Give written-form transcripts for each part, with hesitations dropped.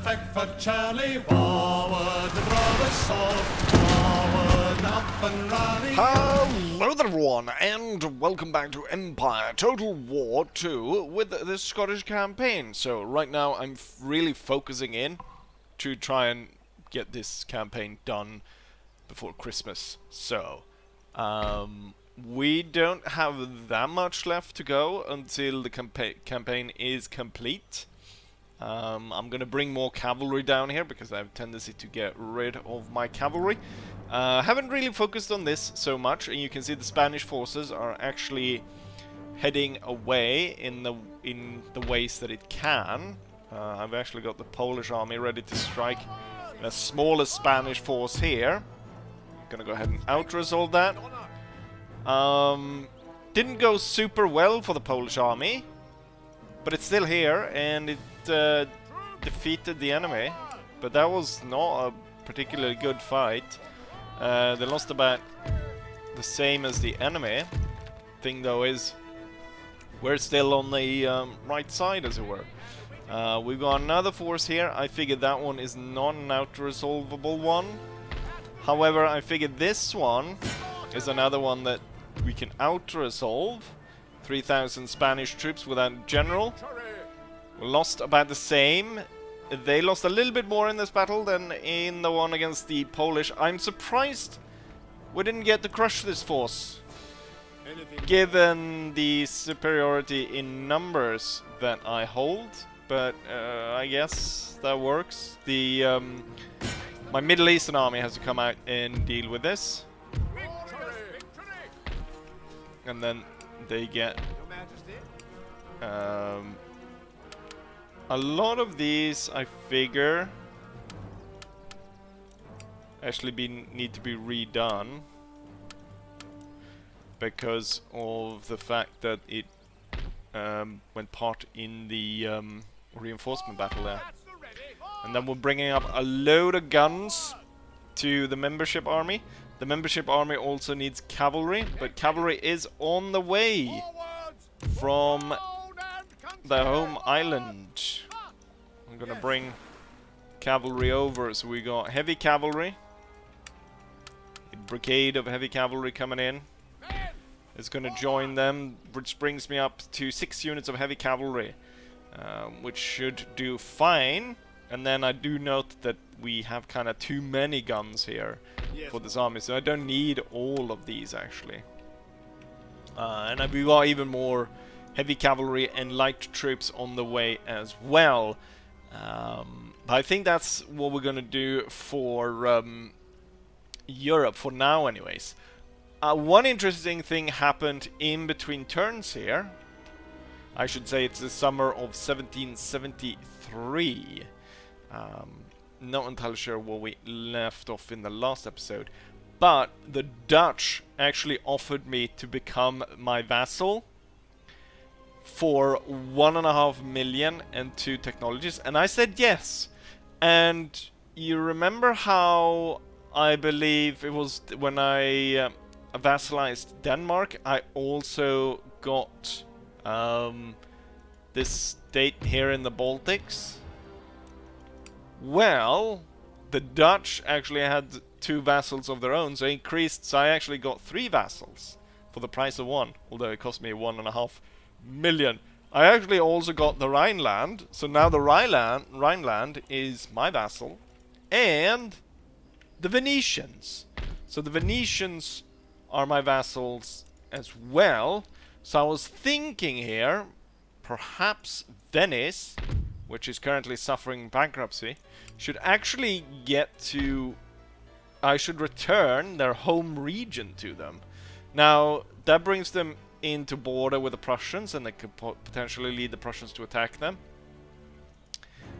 effect for Charlie. Forward, the brothers all. Forward, up and running. Hello there everyone, and welcome back to Empire Total War 2 with the Scottish campaign. So right now I'm really focusing in to try and get this campaign done before Christmas. So, we don't have that much left to go until the campaign is complete. I'm gonna bring more cavalry down here because I have a tendency to get rid of my cavalry. Haven't really focused on this so much, and you can see the Spanish forces are actually heading away in the ways that it can. I've actually got the Polish army ready to strike a smaller Spanish force here. Gonna go ahead and out-resolve that. Didn't go super well for the Polish army, but it's still here, and it defeated the enemy. But that was not a particularly good fight. They lost about the same as the enemy. Thing though is, we're still on the right side, as it were. We've got another force here. I figured that one is not an out-resolvable one. However, I figured this one is another one that we can out-resolve. 3,000 Spanish troops without general. We lost about the same. They lost a little bit more in this battle than in the one against the Polish. I'm surprised we didn't get to crush this force, given the superiority in numbers that I hold. But I guess that works. The my Middle Eastern army has to come out and deal with this, and then they get a lot of these. I figure actually need to be redone because of the fact that it went part in the reinforcement battle there. And then we're bringing up a load of guns to the membership army. The membership army also needs cavalry, but cavalry is on the way from the home island. I'm gonna bring cavalry over, so we got heavy cavalry. A brigade of heavy cavalry coming in. It's gonna join them, which brings me up to 6 units of heavy cavalry, which should do fine. And then I do note that we have kind of too many guns here for this army, so I don't need all of these actually. And we got even more heavy cavalry and light troops on the way as well. But I think that's what we're gonna do for Europe for now anyways. One interesting thing happened in between turns here. I should say it's the summer of 1773. Not entirely sure where we left off in the last episode, but the Dutch actually offered me to become my vassal for 1.5 million and 2 technologies, and I said yes. And you remember how I believe it was when I vassalized Denmark, I also got this state here in the Baltics? Well, the Dutch actually had 2 vassals of their own, so I actually got 3 vassals for the price of 1, although it cost me 1.5 million. I actually also got the Rhineland, so now the Rhineland is my vassal, and the Venetians. So the Venetians are my vassals as well. So I was thinking here, perhaps Venice, which is currently suffering bankruptcy, should actually get to... I should return their home region to them. Now, that brings them into border with the Prussians, and they could potentially lead the Prussians to attack them,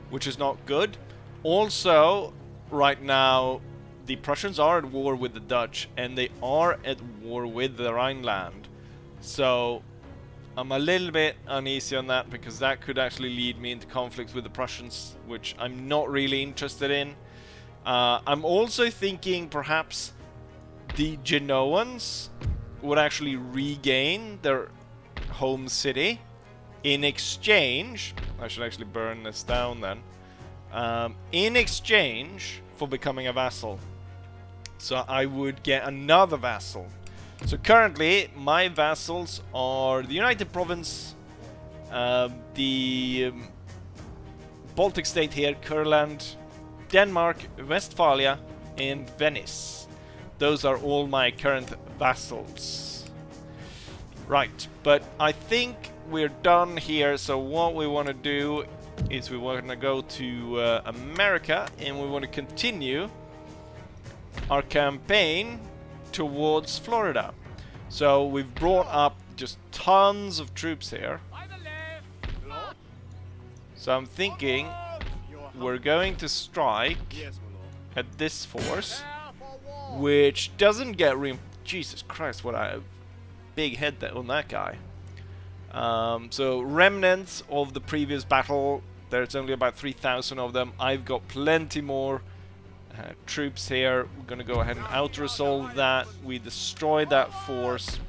which is not good. Also, right now, the Prussians are at war with the Dutch, and they are at war with the Rhineland. So I'm a little bit uneasy on that, because that could actually lead me into conflicts with the Prussians, which I'm not really interested in. I'm also thinking perhaps the Genoans would actually regain their home city in exchange. I should actually burn this down then. in exchange for becoming a vassal. So I would get another vassal. So currently my vassals are the United Province, the Baltic State here, Kurland, Denmark, Westphalia, and Venice. Those are all my current vassals. Right, but I think we're done here, so what we want to do is we want to go to America, and we want to continue our campaign towards Florida. So we've brought up just tons of troops here. So I'm thinking we're going to strike at this force, which doesn't get Jesus Christ, what a big head on that guy. So remnants of the previous battle, there's only about 3,000 of them. I've got plenty more troops here. We're gonna go ahead and out-resolve that. We destroy that force.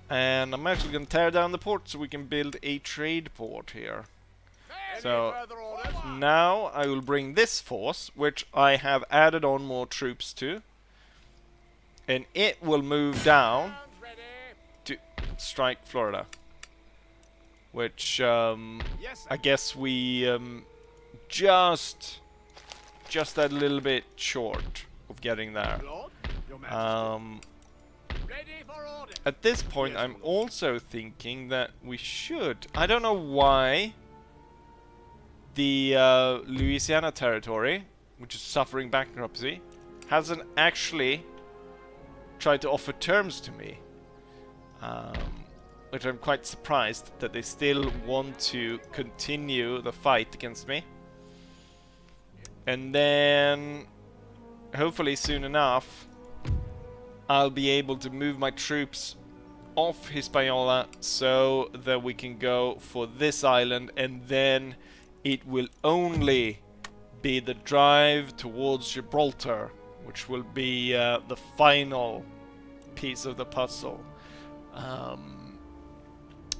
And I'm actually gonna tear down the port so we can build a trade port here. So now I will bring this force, which I have added on more troops to, and it will move down to strike Florida, which I guess we just a little bit short of getting there. At this point, I'm also thinking that we should. I don't know why the Louisiana territory, which is suffering bankruptcy, hasn't actually tried to offer terms to me. Which I'm quite surprised that they still want to continue the fight against me. And then, hopefully soon enough, I'll be able to move my troops off Hispaniola so that we can go for this island, and then it will only be the drive towards Gibraltar, which will be the final piece of the puzzle.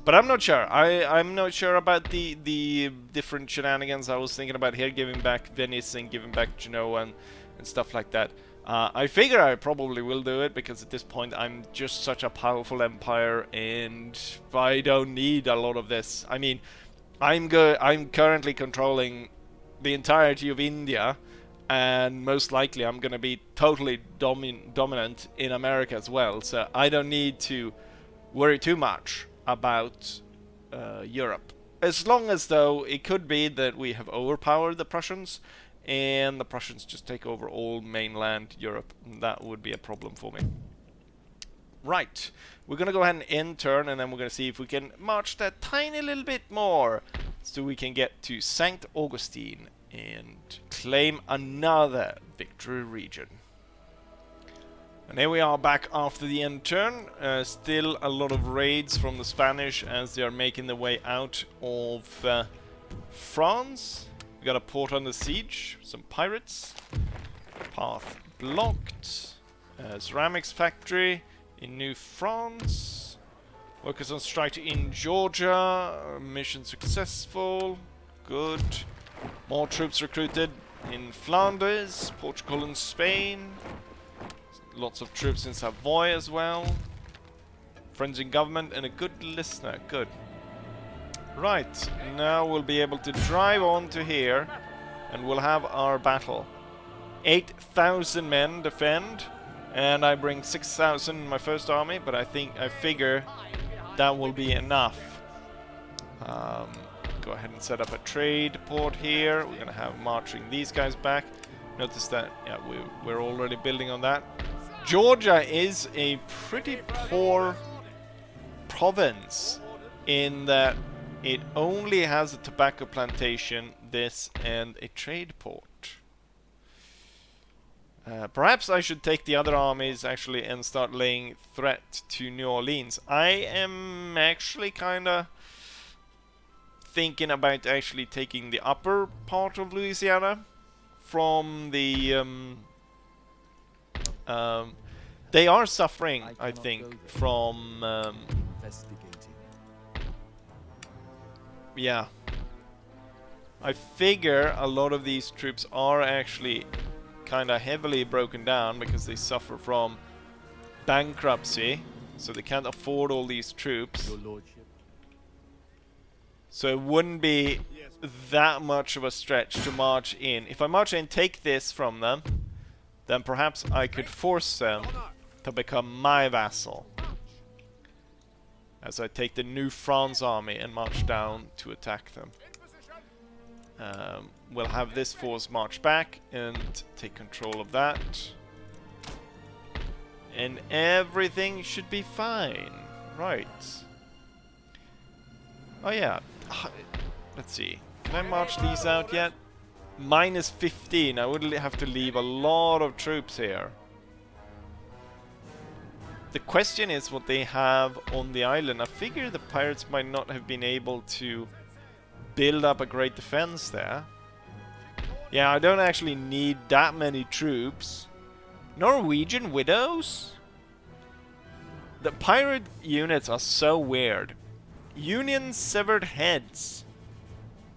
But I'm not sure. I'm not sure about the different shenanigans I was thinking about here, giving back Venice and giving back Genoa and stuff like that. I figure I probably will do it, because at this point I'm just such a powerful empire and I don't need a lot of this. I mean, I'm currently controlling the entirety of India, and most likely I'm gonna be totally dominant in America as well, so I don't need to worry too much about Europe. As long as, though, it could be that we have overpowered the Prussians and the Prussians just take over all mainland Europe. That would be a problem for me. Right, we're gonna go ahead and end turn, and then we're gonna see if we can march that tiny little bit more so we can get to St. Augustine and claim another victory region. And here we are back after the end turn. Still a lot of raids from the Spanish as they are making their way out of France. We got a port under siege, some pirates, path blocked, ceramics factory in New France, workers on strike in Georgia, mission successful, good, more troops recruited in Flanders, Portugal and Spain, lots of troops in Savoy as well, friends in government and a good listener, good. Right, now we'll be able to drive on to here and we'll have our battle. 8,000 men defend, and I bring 6,000 in my first army, but I figure that will be enough. Go ahead and set up a trade port here. We're gonna have marching these guys back. Notice that, yeah, we're already building on that. Georgia is a pretty poor province in that it only has a tobacco plantation, this, and a trade port. Perhaps I should take the other armies actually and start laying threat to New Orleans. I am actually kinda thinking about actually taking the upper part of Louisiana from the they are suffering, I think, from yeah. I figure a lot of these troops are actually kind of heavily broken down because they suffer from bankruptcy, so they can't afford all these troops. Your lordship. So it wouldn't be that much of a stretch to march in. If I march in, take this from them, then perhaps I could force them to become my vassal. As I take the New France army and march down to attack them. We'll have this force march back and take control of that. And everything should be fine. Right. Oh yeah. Let's see. Can I march these out yet? Minus 15. I would have to leave a lot of troops here. The question is what they have on the island. I figure the pirates might not have been able to build up a great defense there. Yeah, I don't actually need that many troops. Norwegian widows? The pirate units are so weird. Union severed heads.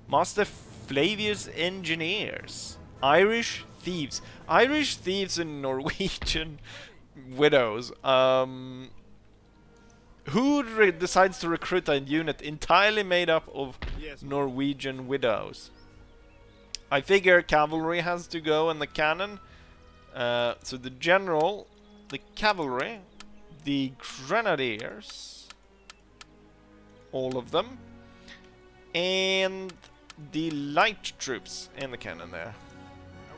Master Flavius engineers. Irish thieves. Irish thieves and Norwegian widows. Who decides to recruit a unit entirely made up of Norwegian widows? I figure cavalry has to go and the cannon. So the general, the cavalry, the grenadiers, all of them, and the light troops and the cannon there.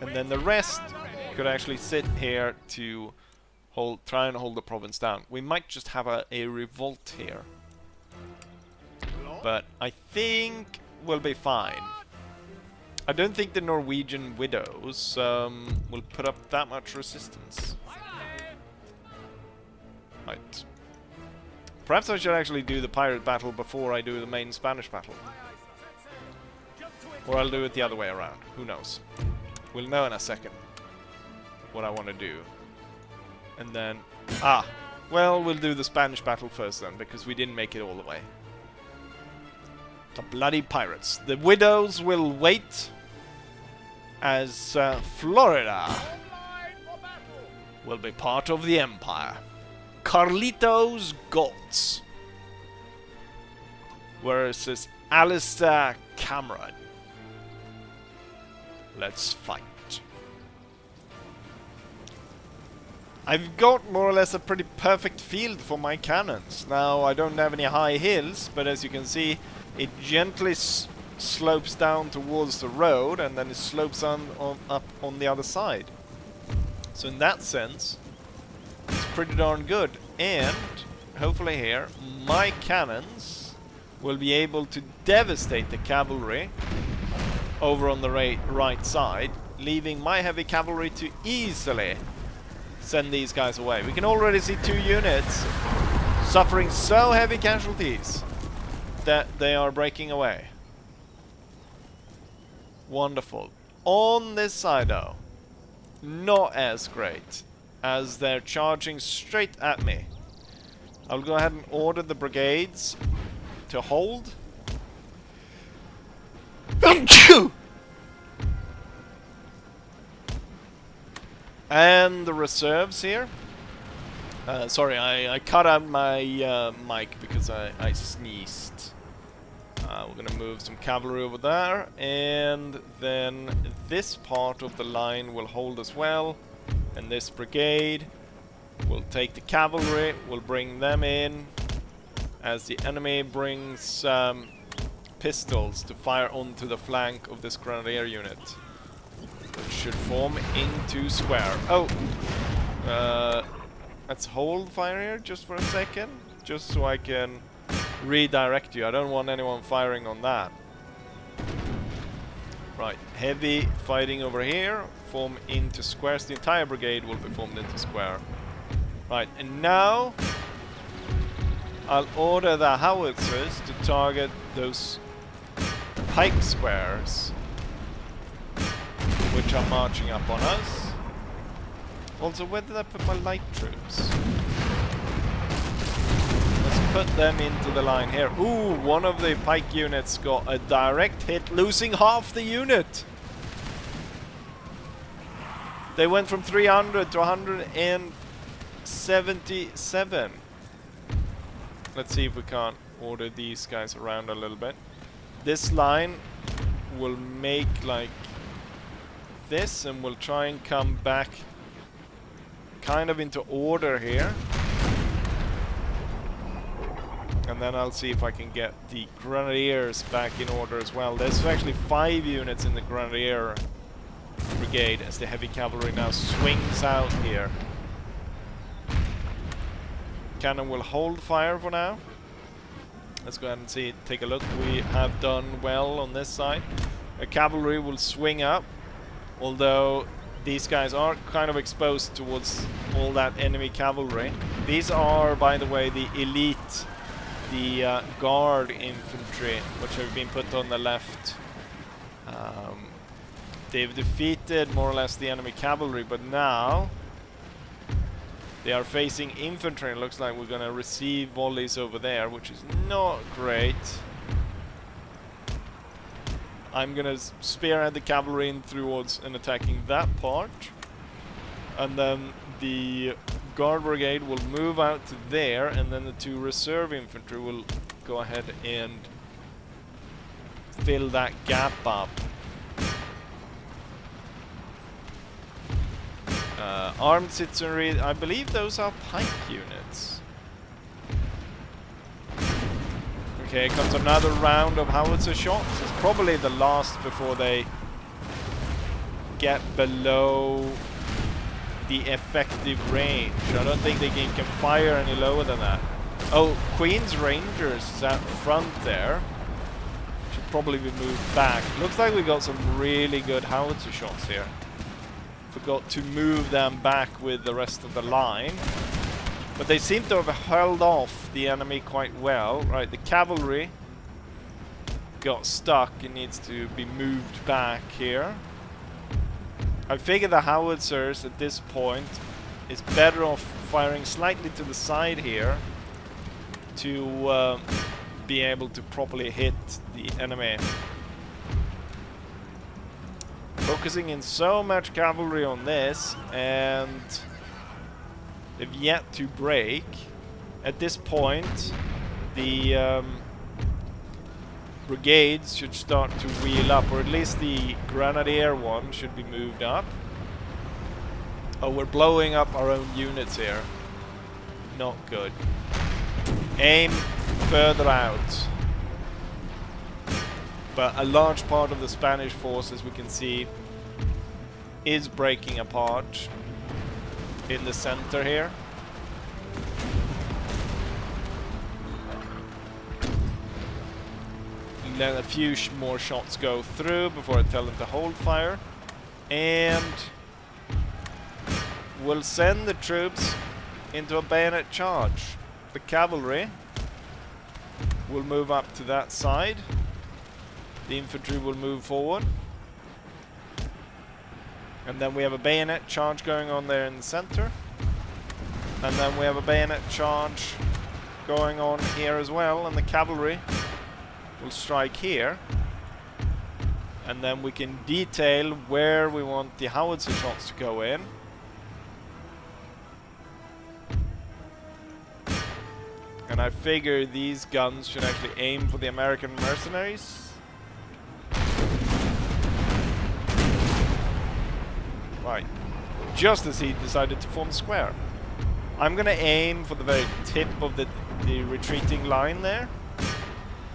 And then the rest could actually sit here to try and hold the province down. We might just have a revolt here. But I think we'll be fine. I don't think the Norwegian widows will put up that much resistance. Right. Perhaps I should actually do the pirate battle before I do the main Spanish battle. Or I'll do it the other way around. Who knows? We'll know in a second what I want to do. And then... well, we'll do the Spanish battle first then, because we didn't make it all the way. The bloody pirates. The widows will wait as Florida will be part of the empire. Carlitos Goths versus Alistair Cameron. Let's fight. I've got more or less a pretty perfect field for my cannons. Now, I don't have any high hills, but as you can see, it gently slopes down towards the road, and then it slopes up on the other side. So in that sense, it's pretty darn good. And, hopefully here, my cannons will be able to devastate the cavalry over on the right side, leaving my heavy cavalry to easily send these guys away. We can already see 2 units suffering so heavy casualties that they are breaking away. Wonderful. On this side though, not as great, as they're charging straight at me. I'll go ahead and order the brigades to hold. And the reserves here. Sorry, I cut out my mic because I sneezed. We're gonna move some cavalry over there, and then this part of the line will hold as well. And this brigade will take the cavalry, will bring them in, as the enemy brings pistols to fire onto the flank of this grenadier unit. Which should form into square. Oh! Let's hold fire here just for a second. Just so I can redirect you. I don't want anyone firing on that. Right. Heavy fighting over here. Form into squares. The entire brigade will be formed into square. Right. And now I'll order the howitzers to target those pike squares which are marching up on us. Also, where did I put my light troops? Let's put them into the line here. Ooh, one of the pike units got a direct hit, losing half the unit. They went from 300 to 177. Let's see if we can't order these guys around a little bit. This line will make like this, and we'll try and come back kind of into order here. And then I'll see if I can get the Grenadiers back in order as well. There's actually 5 units in the Grenadier Brigade as the heavy cavalry now swings out here. Cannon will hold fire for now. Let's go ahead and see, take a look. We have done well on this side. The cavalry will swing up, although these guys are kind of exposed towards all that enemy cavalry. These are, by the way, the elite, the guard infantry, which have been put on the left. They've defeated more or less the enemy cavalry, but now they are facing infantry. It looks like we're going to receive volleys over there, which is not great. I'm going to spearhead the cavalry in towards and attacking that part. And then the guard brigade will move out to there, and then the 2 reserve infantry will go ahead and fill that gap up. Armed citizenry, I believe those are pike units. Okay, comes another round of howitzer shots. It's probably the last before they get below the effective range. I don't think they can fire any lower than that. Oh, Queen's Rangers is out front there. Should probably be moved back. Looks like we got some really good howitzer shots here. Forgot to move them back with the rest of the line. But they seem to have held off the enemy quite well. Right, the cavalry got stuck and needs to be moved back here. I figure the howitzers at this point is better off firing slightly to the side here to be able to properly hit the enemy. Focusing in so much cavalry on this, and they've yet to break. At this point, the brigades should start to wheel up, or at least the grenadier one should be moved up. Oh, we're blowing up our own units here. Not good. Aim further out. But a large part of the Spanish force, as we can see, is breaking apart in the center here. Let a few more shots go through before I tell them to hold fire. And we'll send the troops into a bayonet charge. The cavalry will move up to that side. The infantry will move forward. And then we have a bayonet charge going on there in the center. And then we have a bayonet charge going on here as well. And the cavalry will strike here. And then we can detail where we want the howitzer shots to go in. And I figure these guns should actually aim for the American mercenaries. Right, just as he decided to form square. I'm gonna aim for the very tip of the retreating line there.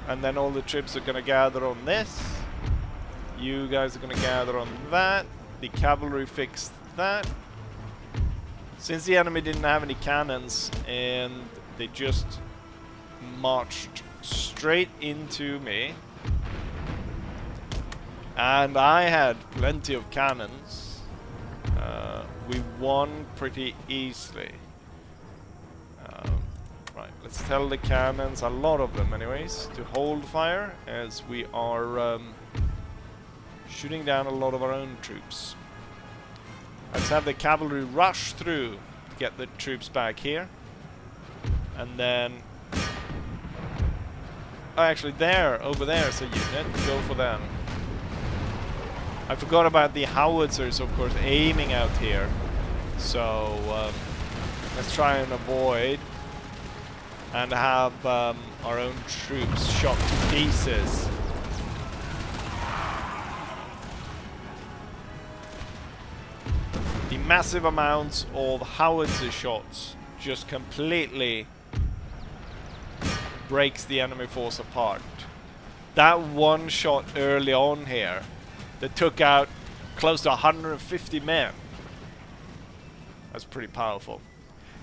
And then all the troops are gonna gather on this. You guys are gonna gather on that. The cavalry fixed that. Since the enemy didn't have any cannons and they just marched straight into me, and I had plenty of cannons, we won pretty easily. Right, let's tell the cannons, a lot of them anyways, to hold fire as we are shooting down a lot of our own troops. Let's have the cavalry rush through to get the troops back here. And then Oh, actually, over there is a unit. Go for them. I forgot about the howitzers, of course, aiming out here. So let's try and avoid and have our own troops shot to pieces. The massive amounts of howitzer shots just completely breaks the enemy force apart. That one shot early on here that took out close to 150 men. That's pretty powerful.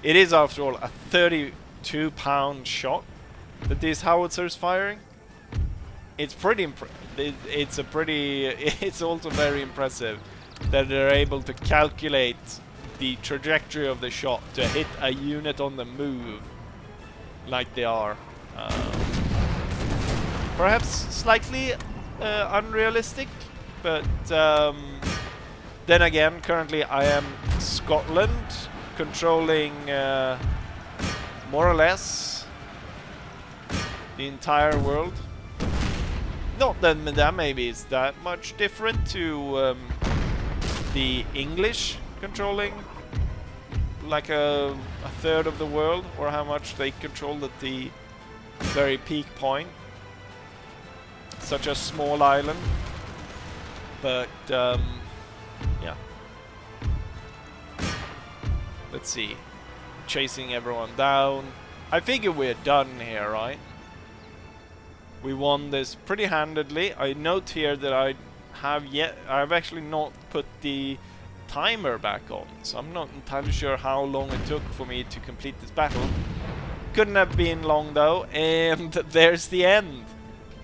It is, after all, a 32-pound shot that these howitzers firing. It's pretty it's also very impressive that they're able to calculate the trajectory of the shot to hit a unit on the move like they are. Perhaps slightly unrealistic, but then again, currently I am Scotland, controlling more or less the entire world. Not that maybe it's that much different to the English controlling like a third of the world, or how much they controlled at the very peak point. Such a small island. But yeah. Let's see. Chasing everyone down. I figure we're done here, right? We won this pretty handedly. I note here that I've actually not put the timer back on, so I'm not entirely sure how long it took for me to complete this battle. Couldn't have been long though, and there's the end.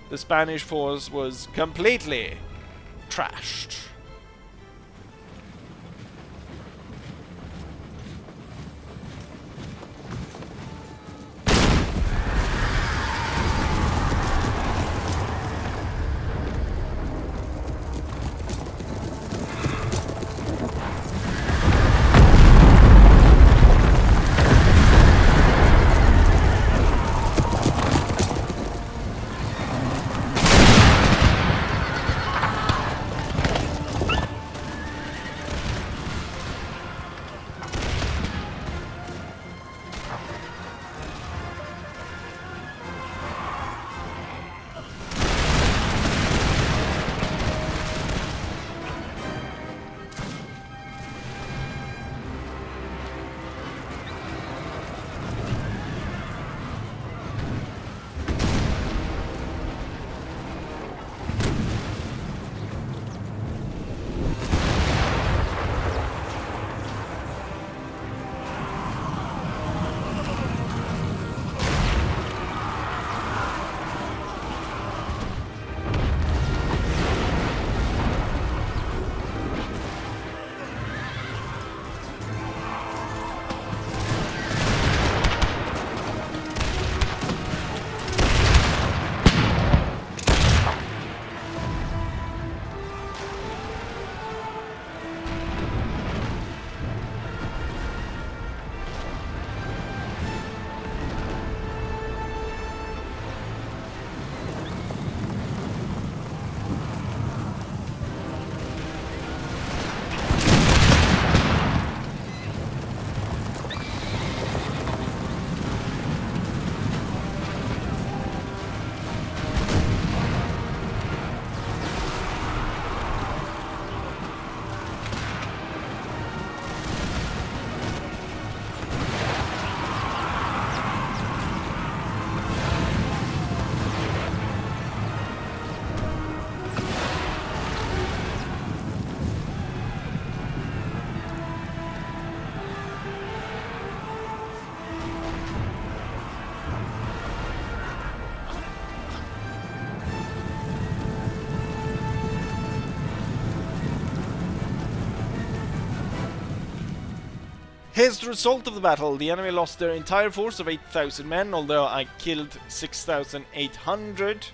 The Spanish force was completely trashed. Here's the result of the battle. The enemy lost their entire force of 8,000 men, although I killed 6,800.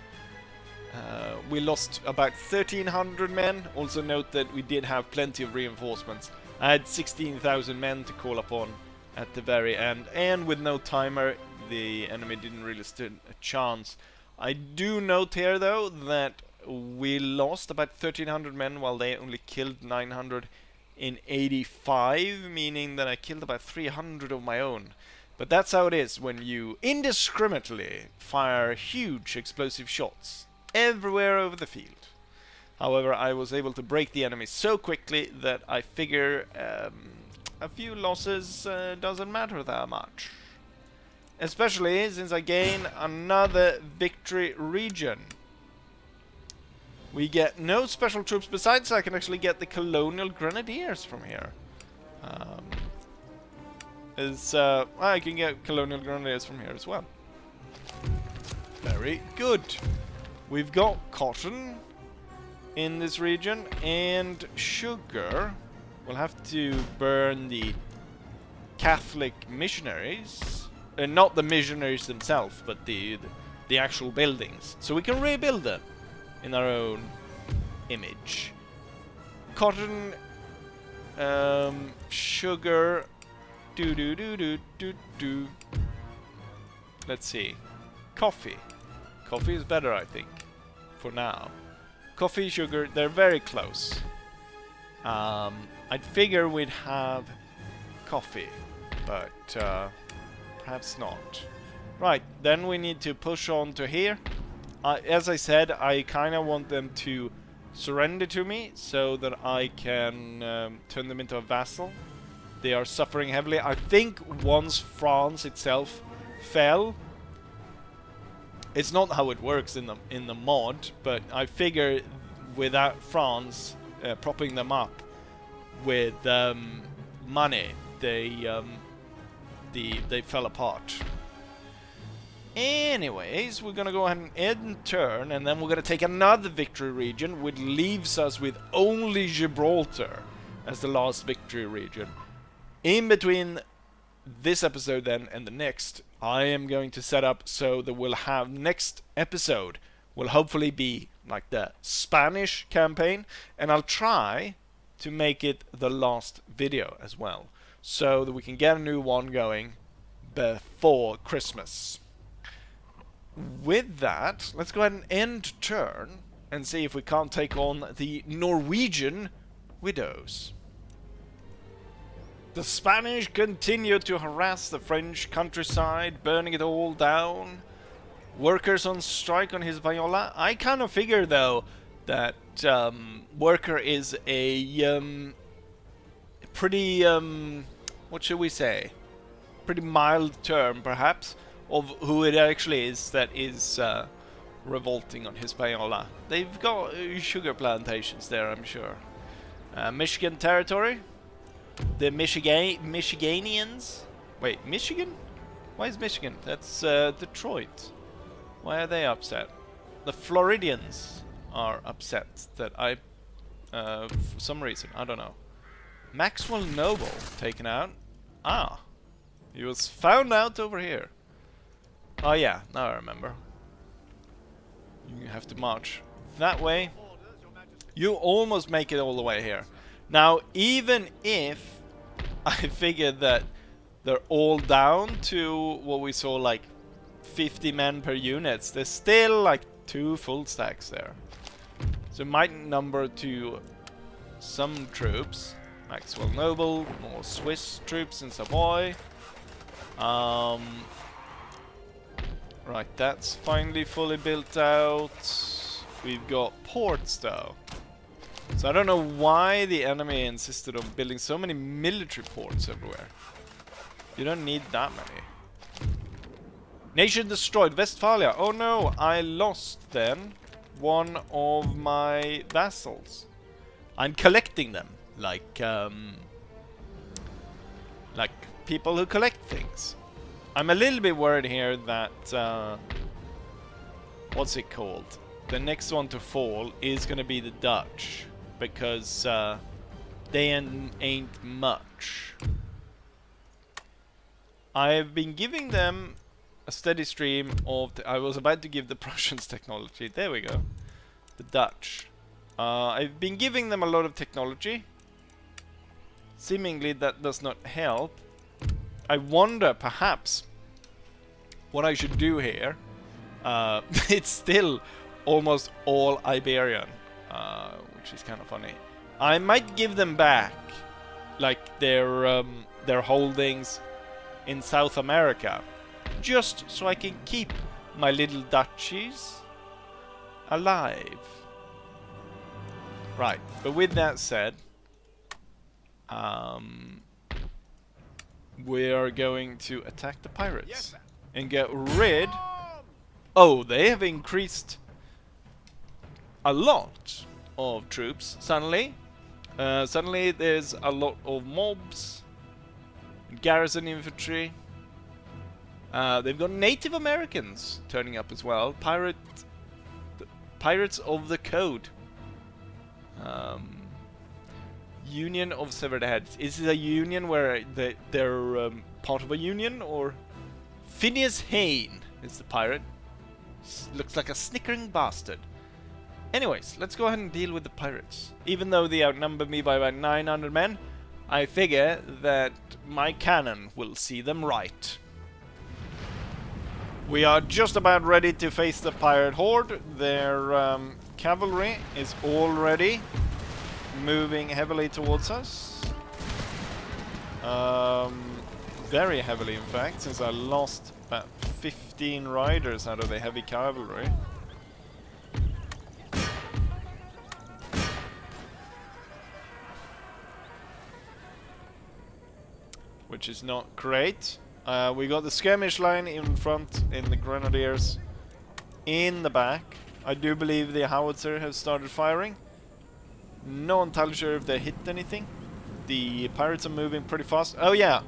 We lost about 1,300 men. Also note that we did have plenty of reinforcements. I had 16,000 men to call upon at the very end, and with no timer, the enemy didn't really stand a chance I do note here though that we lost about 1,300 men while they only killed 985, meaning that I killed about 300 of my own. But that's how it is when you indiscriminately fire huge explosive shots everywhere over the field. However, I was able to break the enemy so quickly that I figure a few losses doesn't matter that much. Especially since I gain another victory region. We get no special troops, besides I can actually get the Colonial Grenadiers from here. I can get Colonial Grenadiers from here as well. Very good. We've got cotton in this region and sugar. We'll have to burn the Catholic missionaries. Not the missionaries themselves, but the actual buildings. So we can rebuild them in our own image. Cotton, sugar, do. Let's see. Coffee. Coffee is better, I think, for now. Coffee, sugar, they're very close. I'd figure we'd have coffee, but perhaps not. Right, then we need to push on to here. As I said, I kind of want them to surrender to me so that I can turn them into a vassal. They are suffering heavily. I think once France itself fell, it's not how it works in the mod, but I figure without France propping them up with money, they fell apart. Anyways, we're gonna go ahead and end turn, and then we're gonna take another victory region, which leaves us with only Gibraltar as the last victory region. In between this episode then and the next, I am going to set up so that we'll have next episode will hopefully be like the Spanish campaign, and I'll try to make it the last video as well, so that we can get a new one going before Christmas. With that, let's go ahead and end turn and see if we can't take on the Norwegian widows. The Spanish continue to harass the French countryside, burning it all down. Workers on strike on Hispaniola. I kind of figure though that worker is a pretty what should we say? Pretty mild term perhaps of who it actually is that is revolting on Hispaniola. They've got sugar plantations there, I'm sure. Michigan territory. The Michiganians. Wait, Michigan? Why is Michigan? That's Detroit. Why are they upset? The Floridians are upset that I, for some reason, I don't know. Maxwell Noble taken out. Ah, he was found out over here. Oh yeah, now I remember. You have to march that way. You almost make it all the way here. Now, even if I figured that they're all down to what we saw, like 50 men per units, there's still like 2 full stacks there. So it might number to some troops. Maxwell Noble, more Swiss troops in Savoy. Right, that's finally fully built out. We've got ports though. So I don't know why the enemy insisted on building so many military ports everywhere. You don't need that many. Nation destroyed. Westphalia. Oh no, I lost then one of my vassals. I'm collecting them like people who collect things. I'm a little bit worried here that what's it called? The next one to fall is gonna be the Dutch, because they ain't much. I've been giving them a steady stream of... I was about to give the Prussians technology. There we go. The Dutch. I've been giving them a lot of technology. Seemingly that does not help. I wonder, perhaps, what I should do here It's still almost all Iberian, which is kind of funny. I might give them back, like their holdings in South America, just so I can keep my little duchies alive. Right, but with that said, we are going to attack the pirates and get rid. Oh, they have increased a lot of troops suddenly. Suddenly there's a lot of mobs, garrison infantry. They've got Native Americans turning up as well. Pirates of the Code. Union of Severed Heads. Is it a union where they're part of a union, or? Phineas Hayne is the pirate. Looks like a snickering bastard. Anyways, let's go ahead and deal with the pirates. Even though they outnumber me by about 900 men, I figure that my cannon will see them right. We are just about ready to face the pirate horde. Their cavalry is already moving heavily towards us. Very heavily, in fact, since I lost about 15 riders out of the heavy cavalry. Which is not great. We got the skirmish line in front, and the grenadiers in the back. I do believe the howitzer has started firing. Not entirely sure if they hit anything. The pirates are moving pretty fast. Oh yeah,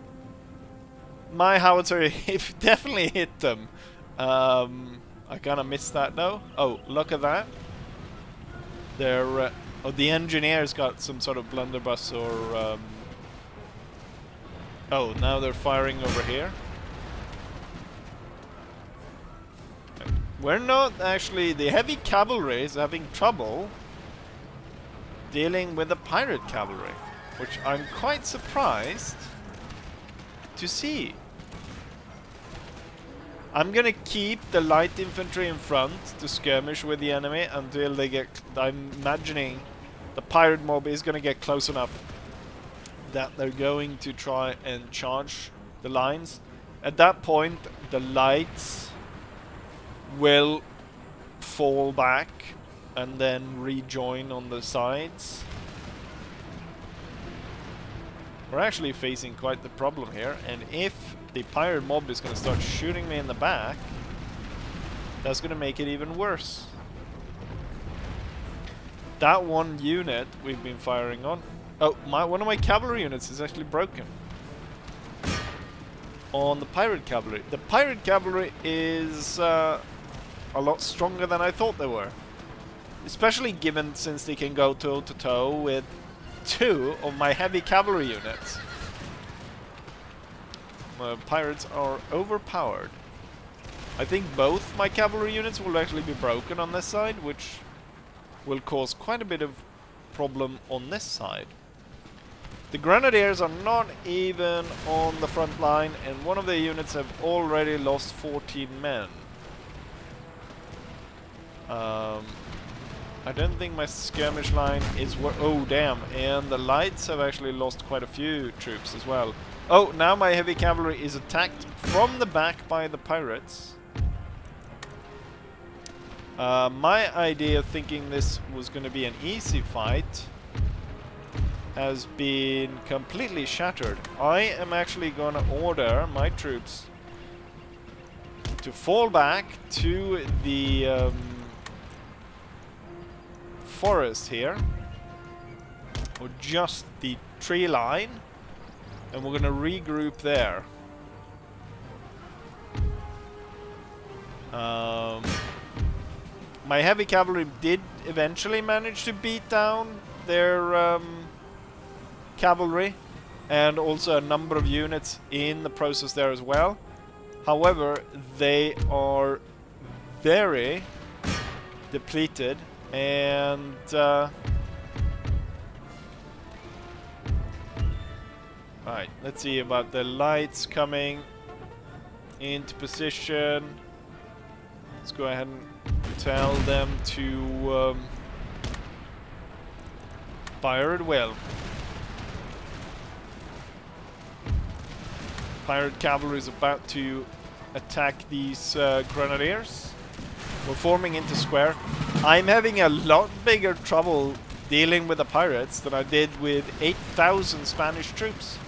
my howitzer definitely hit them. I kind of missed that though. Oh, look at that. They're oh, the engineers got some sort of blunderbuss or oh, now they're firing over here. We're not actually... The heavy cavalry is having trouble dealing with the pirate cavalry, which I'm quite surprised to see. I'm gonna keep the light infantry in front to skirmish with the enemy until they get... I'm imagining the pirate mob is gonna get close enough that they're going to try and charge the lines. At that point, the lights will fall back and then rejoin on the sides. We're actually facing quite the problem here, and if the pirate mob is going to start shooting me in the back, that's going to make it even worse. That one unit we've been firing on... Oh, one of my cavalry units is actually broken. On the pirate cavalry. The pirate cavalry is a lot stronger than I thought they were. Especially given since they can go toe to toe with 2 of my heavy cavalry units. My pirates are overpowered. I think both my cavalry units will actually be broken on this side, which will cause quite a bit of problem on this side. The grenadiers are not even on the front line, and one of their units have already lost 14 men. I don't think my skirmish line is... Oh, damn. And the lights have actually lost quite a few troops as well. Oh, now my heavy cavalry is attacked from the back by the pirates. My idea of thinking this was going to be an easy fight has been completely shattered. I am actually going to order my troops to fall back to the forest here, or just the tree line, and we're going to regroup there. My heavy cavalry did eventually manage to beat down their cavalry, and also a number of units in the process there as well. However, they are very depleted, and right, let's see about the lights coming into position. Let's go ahead and tell them to fire at will. Pirate cavalry is about to attack these grenadiers. We're forming into square. I'm having a lot bigger trouble dealing with the pirates than I did with 8,000 Spanish troops.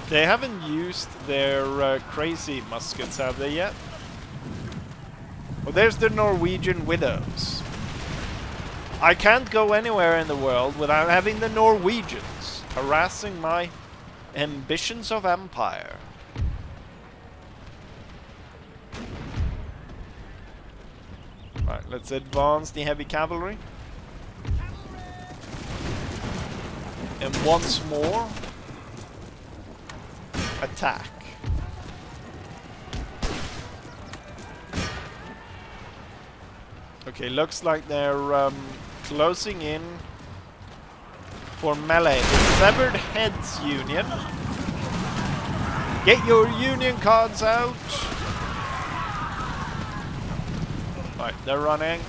They haven't used their crazy muskets, have they yet? Well, there's the Norwegian Widows. I can't go anywhere in the world without having the Norwegians harassing my ambitions of empire. Right, let's advance the heavy cavalry. And once more, attack. Okay, looks like they're closing in for melee. The Severed Heads Union. Get your union cards out. Right, they're running.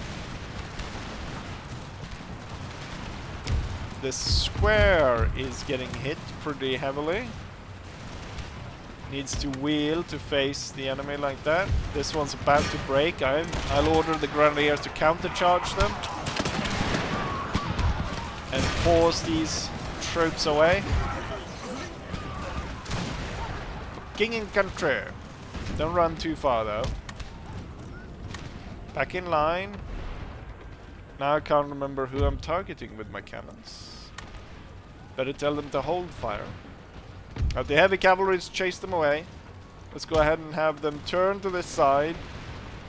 The square is getting hit pretty heavily. Needs to wheel to face the enemy like that. This one's about to break. I'll order the grenadiers to countercharge them and force these troops away. For king and country. Don't run too far though. Back in line. Now I can't remember who I'm targeting with my cannons. Better tell them to hold fire. The heavy cavalry chase them away. Let's go ahead and have them turn to this side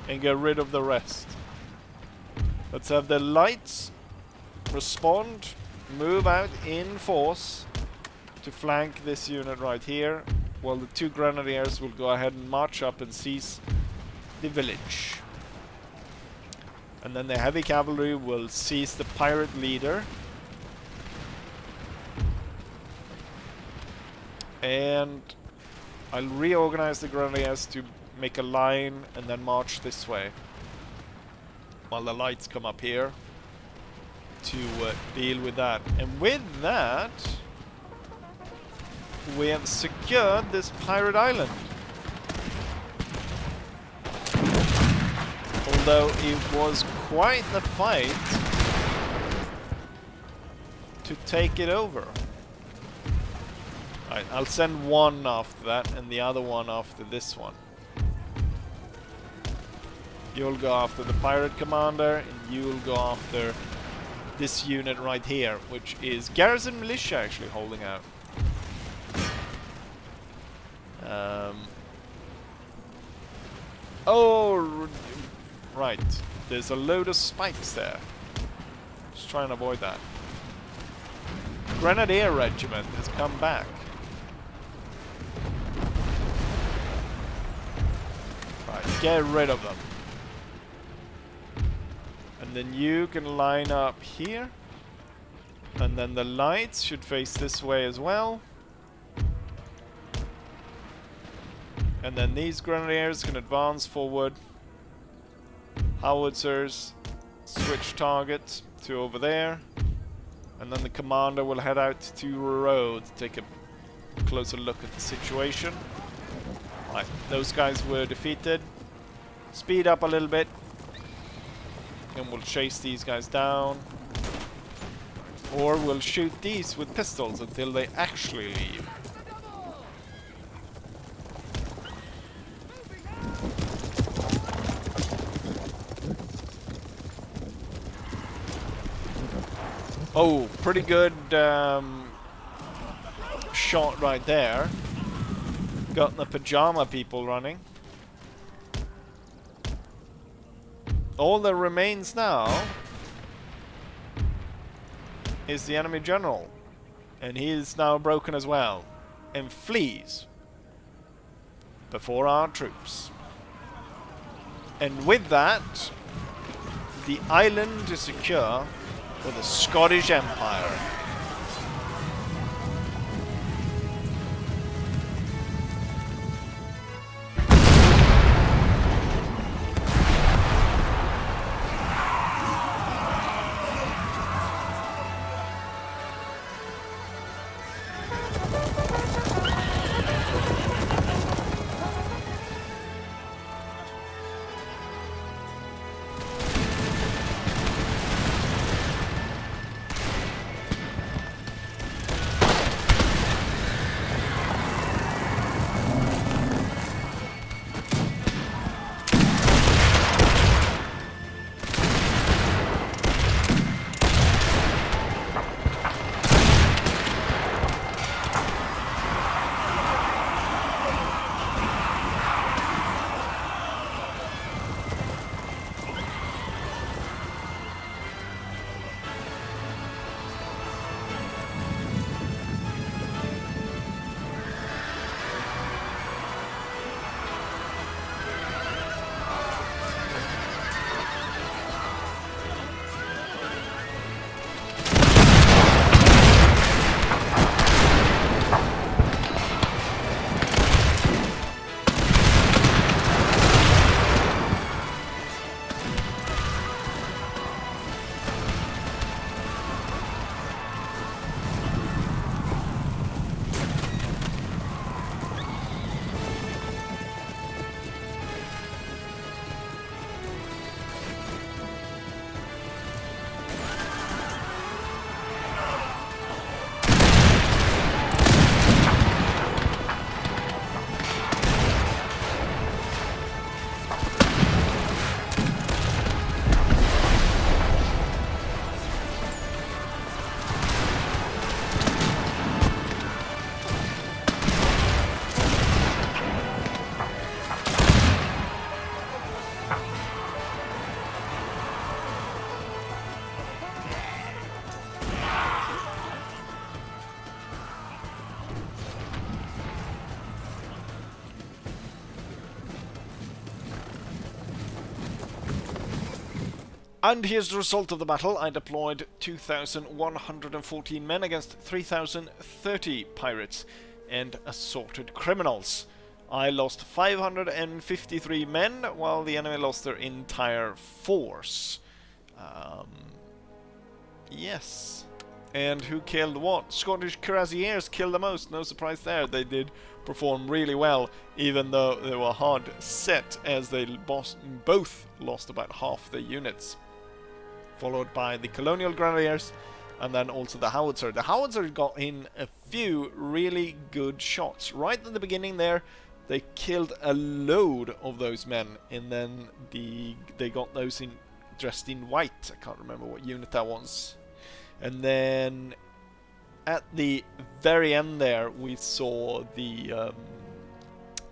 and get rid of the rest. Let's have the lights respond, move out in force to flank this unit right here, while the two grenadiers will go ahead and march up and seize the village. And then the heavy cavalry will seize the pirate leader. And I'll reorganize the grenadiers to make a line and then march this way, while the lights come up here to deal with that. And with that, we have secured this pirate island. Although it was quite the fight to take it over. Right, I'll send one after that and the other one after this one. You'll go after the pirate commander and you'll go after this unit right here, which is garrison militia actually holding out. Oh, right. There's a load of spikes there. Just try and avoid that. Grenadier Regiment has come back. Right, get rid of them. And then you can line up here. And then the lights should face this way as well. And then these grenadiers can advance forward. Howitzers switch target to over there. And then the commander will head out to road to take a closer look at the situation. Right, those guys were defeated. Speed up a little bit. And we'll chase these guys down. Or we'll shoot these with pistols until they actually leave. Oh, pretty good shot right there. Got the pajama people running. All that remains now is the enemy general. And he is now broken as well. And flees before our troops. And with that, the island is secure for the Scottish Empire. And here's the result of the battle. I deployed 2,114 men against 3,030 pirates and assorted criminals. I lost 553 men, while the enemy lost their entire force. Yes. And who killed what? Scottish cuirassiers killed the most. No surprise there. They did perform really well, even though they were hard set, as they both lost about half their units. Followed by the Colonial Grenadiers, and then also the Howitzer. The Howitzer got in a few really good shots. Right at the beginning there, they killed a load of those men, and then they got those dressed in white. I can't remember what unit that was. And then at the very end there, we saw the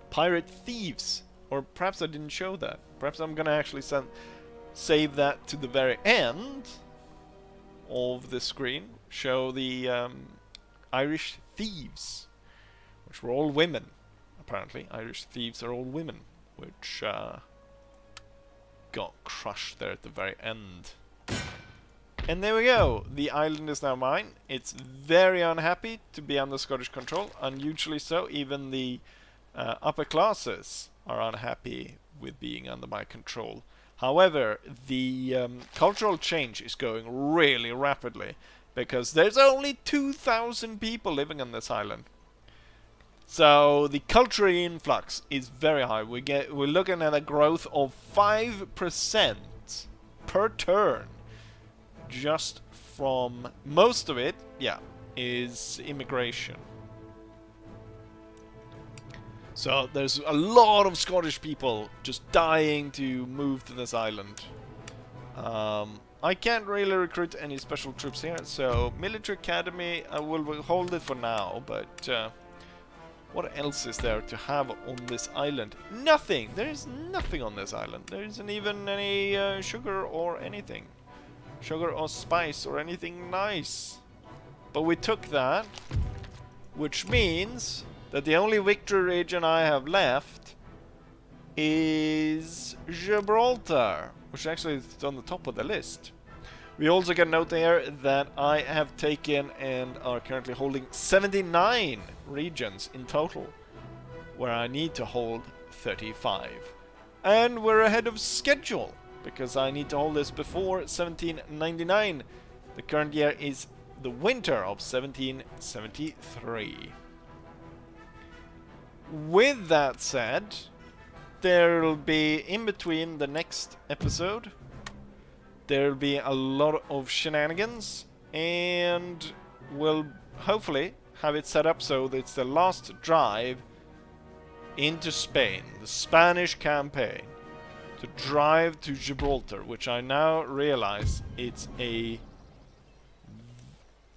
pirate thieves. Or perhaps I didn't show that. Perhaps I'm gonna actually save that to the very end of the screen. Show the Irish thieves, which were all women. Apparently, Irish thieves are all women, which got crushed there at the very end. And there we go. The island is now mine. It's very unhappy to be under Scottish control. Unusually so. Even the upper classes are unhappy with being under my control. However, the cultural change is going really rapidly, because there's only 2,000 people living on this island. So the cultural influx is very high. We're looking at a growth of 5% per turn, just from most of it, is immigration. So there's a lot of Scottish people just dying to move to this island. I can't really recruit any special troops here, so military academy, I will hold it for now, but what else is there to have on this island? Nothing! There is nothing on this island. There isn't even any sugar or anything. Sugar or spice or anything nice. But we took that, which means that the only victory region I have left is Gibraltar, which actually is on the top of the list. We also get a note here that I have taken and are currently holding 79 regions in total, where I need to hold 35. And we're ahead of schedule, because I need to hold this before 1799. The current year is the winter of 1773. With that said, there'll be, in between the next episode, there'll be a lot of shenanigans, and we'll hopefully have it set up so that it's the last drive into Spain, the Spanish campaign, to drive to Gibraltar, which I now realize it's a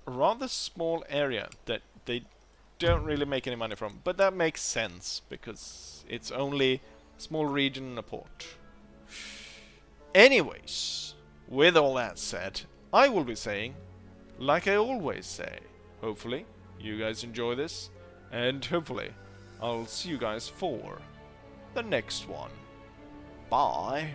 rather small area that they don't really make any money from, but that makes sense because it's only a small region and a port. Anyways, with all that said, I will be saying, like I always say, hopefully you guys enjoy this, and hopefully I'll see you guys for the next one. Bye.